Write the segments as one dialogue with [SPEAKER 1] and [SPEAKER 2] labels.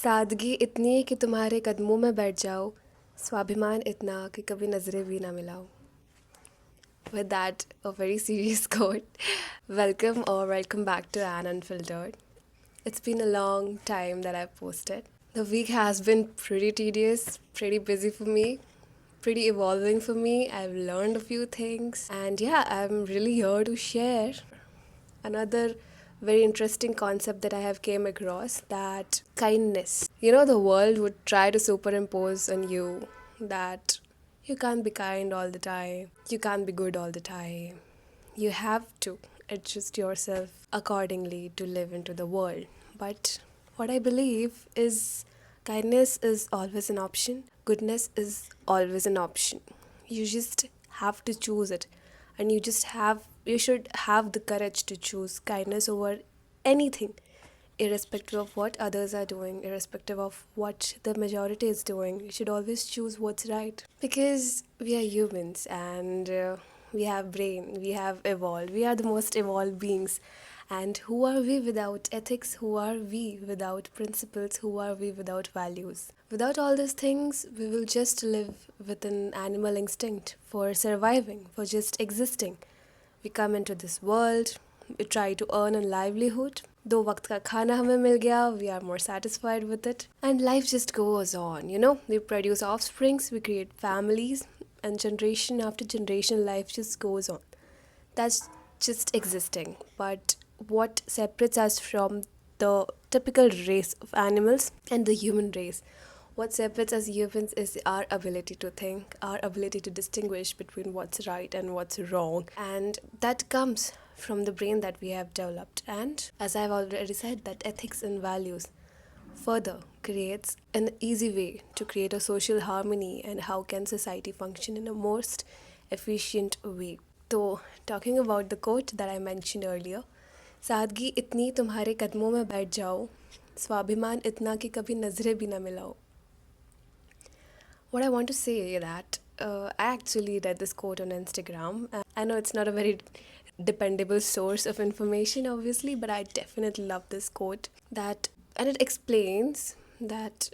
[SPEAKER 1] सादगी इतनी कि तुम्हारे कदमों में बैठ जाओ, स्वाभिमान इतना कि कभी नजरें भी ना मिलाओ. With that, a very serious quote. Welcome back to Ann Unfiltered. It's been a long time that I've posted. The week has been pretty tedious, pretty busy for me, pretty evolving for me. I've learned a few things, and yeah, I'm really here to share another very interesting concept that I have came across, that kindness. The world would try to superimpose on you that you can't be kind all the time, you can't be good all the time. You have to adjust yourself accordingly to live into the world. But what I believe is kindness is always an option, goodness is always an option. You just have to choose it, and you should have the courage to choose kindness over anything, irrespective of what others are doing, irrespective of what the majority is doing. You should always choose what's right, because we are humans, and we have brain, we have evolved, we are the most evolved beings. And who are we without ethics? Who are we without principles? Who are we without values? Without all these things, we will just live with an animal instinct for surviving, for just existing. We come into this world, we try to earn a livelihood. दो वक्त का खाना हमें मिल गया, we are more satisfied with it. And life just goes on, We produce offsprings, we create families, and generation after generation, life just goes on. That's just existing. But what separates us from the typical race of animals and the human race? What separates us humans is our ability to think, our ability to distinguish between what's right and what's wrong. And that comes from the brain that we have developed. And as I've already said, that ethics and values further creates an easy way to create a social harmony, and how can society function in a most efficient way. So, talking about the quote that I mentioned earlier, सादगी इतनी तुम्हारे कदमों में बैठ जाओ, स्वाभिमान इतना कि कभी नजरें भी ना मिलाओ. What I want to say that I actually read this quote on Instagram. I know it's not a very dependable source of information, obviously, but I definitely love this quote. And it explains that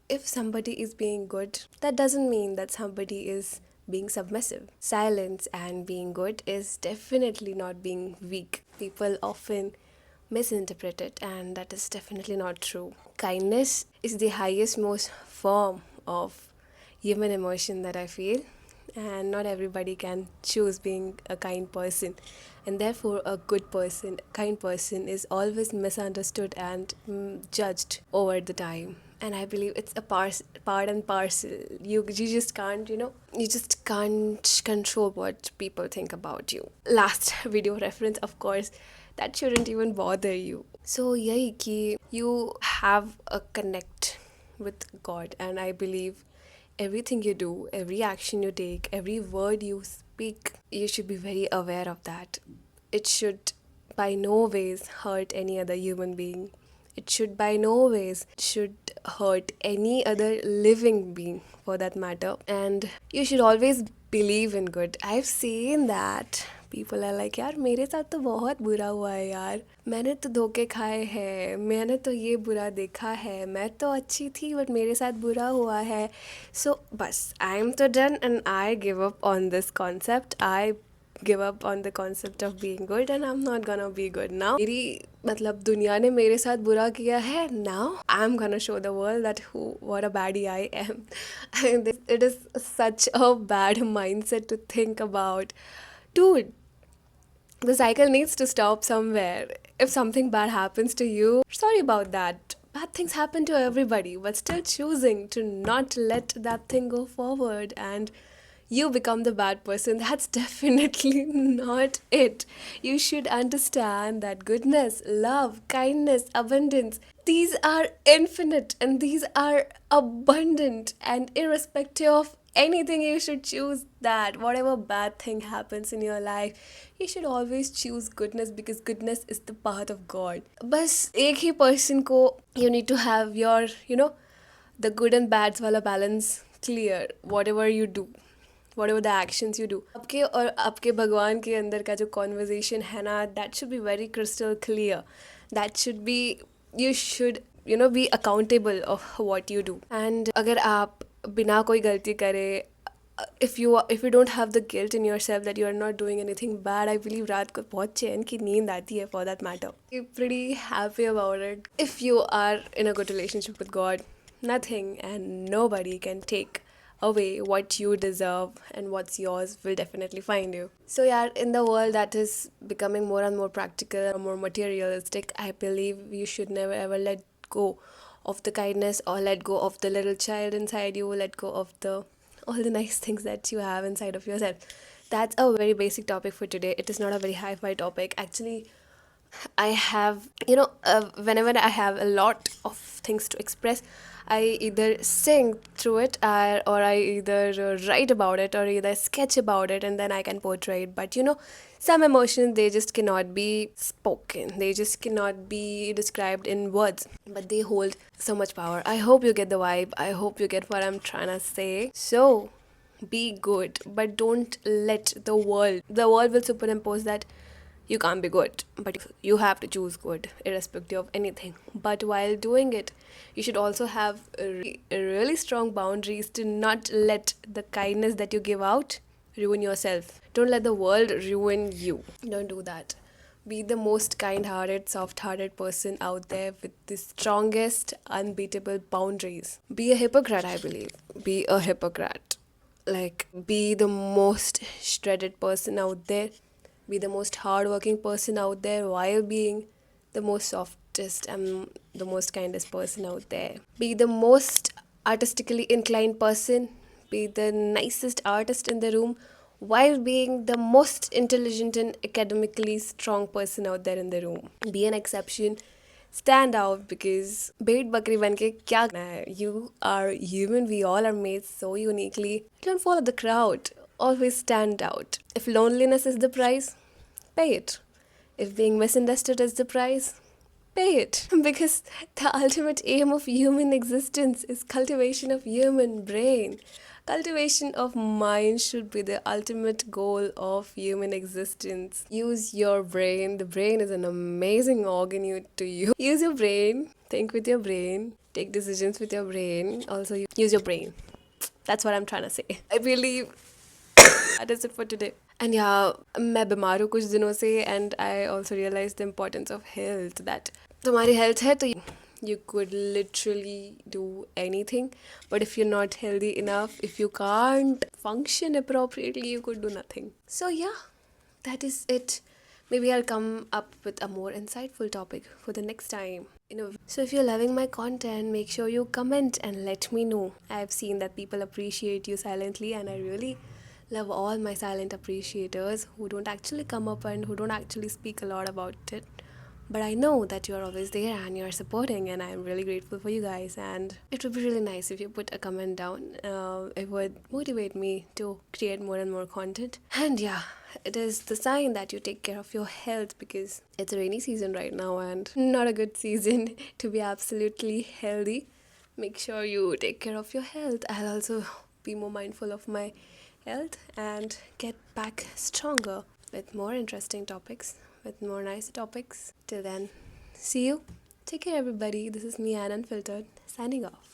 [SPEAKER 1] if somebody is being good, that doesn't mean that somebody is being submissive. Silence and being good is definitely not being weak. People often misinterpret it, and that is definitely not true. Kindness is the highest, most form of human emotion that I feel, and not everybody can choose being a kind person, and therefore a good person, kind person is always misunderstood and judged over the time. And I believe it's a part and parcel. You just can't, you just can't control what people think about you. Last video reference, of course, that shouldn't even bother you. So yahi ki you have a connect with God, and I believe everything you do, every action you take, every word you speak, you should be very aware of that. It should by no ways hurt any other human being. It should by no ways should hurt any other living being, for that matter. And you should always believe in good. I've seen that people are like, यार मेरे साथ तो बहुत बुरा हुआ है यार, मैंने तो धोखे खाए हैं, मैंने तो ये बुरा देखा है, मैं तो अच्छी थी बट मेरे साथ बुरा हुआ है. So बस I am so done, and I give up on this concept. I give up on the concept of being good, and I'm not gonna be good now. मेरी दुनिया ने मेरे साथ बुरा किया है. Now I'm gonna show the world that what a baddie I am. And it is such a bad mindset to think about. Dude, the cycle needs to stop somewhere. If something bad happens to you, sorry about that. Bad things happen to everybody, but still choosing to not let that thing go forward and you become the bad person, that's definitely not it. You should understand that goodness, love, kindness, abundance, these are infinite and these are abundant, and irrespective of anything, you should choose that. Whatever bad thing happens in your life, you should always choose goodness, because goodness is the path of God. बस एक ही person को you need to have your, the good and bads वाला balance clear. Whatever you do, whatever the actions you do, आपके और आपके भगवान के अंदर का जो conversation है ना, that should be very crystal clear. That should be, you should be accountable of what you do. And अगर आप बिना कोई गलती करे, if you don't have the guilt in yourself that you are not doing anything bad, I believe रात को बहुत चैन की नींद आती है, for that matter. You're pretty happy about it. If you are in a good relationship with God, nothing and nobody can take away what you deserve, and what's yours will definitely find you. So yeah, in the world that is becoming more and more practical or more materialistic, I believe you should never ever let go of the kindness, or let go of the little child inside you, let go of the all the nice things that you have inside of yourself. That's a very basic topic for today. It is not a very hi-fi topic. Actually, I have, whenever I have a lot of things to express, I either sing through it, or I either write about it, or either sketch about it, and then I can portray it. But some emotions, they just cannot be spoken, they just cannot be described in words, but they hold so much power. I hope you get the vibe. I hope you get what I'm trying to say. So, be good, but don't let the world will superimpose that you can't be good, but you have to choose good irrespective of anything. But while doing it, you should also have really strong boundaries to not let the kindness that you give out ruin yourself. Don't let the world ruin you. Don't do that. Be the most kind-hearted, soft-hearted person out there with the strongest unbeatable boundaries. Be a hypocrite, I believe. Be a hypocrite. Like, be the most shredded person out there, be the most hardworking person out there, while being the most softest and the most kindest person out there. Be the most artistically inclined person, be the nicest artist in the room, while being the most intelligent and academically strong person out there in the room. Be an exception. Stand out, because भेड़ बकरी बन के क्या करना है? You are human. We all are made so uniquely. Don't follow the crowd. Always stand out. If loneliness is the price, pay it. If being misunderstood is the price, pay it. Because the ultimate aim of human existence is cultivation of human brain. Cultivation of mind should be the ultimate goal of human existence. Use your brain. The brain is an amazing organ to you. Use your brain. Think with your brain. Take decisions with your brain. Also, use your brain. That's what I'm trying to say. I believe that is it for today. And yeah, मैं बीमार हूँ कुछ दिनों से, and I also realized the importance of health. That तुम्हारी health है तो you could literally do anything, but if you're not healthy enough, if you can't function appropriately, you could do nothing. So yeah, that is it. Maybe I'll come up with a more insightful topic for the next time. So if you're loving my content, make sure you comment and let me know. I've seen that people appreciate you silently, and I really love all my silent appreciators who don't actually come up and who don't actually speak a lot about it. But I know that you're always there and you're supporting, and I'm really grateful for you guys. And it would be really nice if you put a comment down. It would motivate me to create more and more content. And yeah, it is the sign that you take care of your health, because it's a rainy season right now and not a good season to be absolutely healthy. Make sure you take care of your health. I'll also be more mindful of my health and get back stronger with more interesting topics, with more nice topics. Till then, see you. Take care, everybody. This is me, Unfiltered, signing off.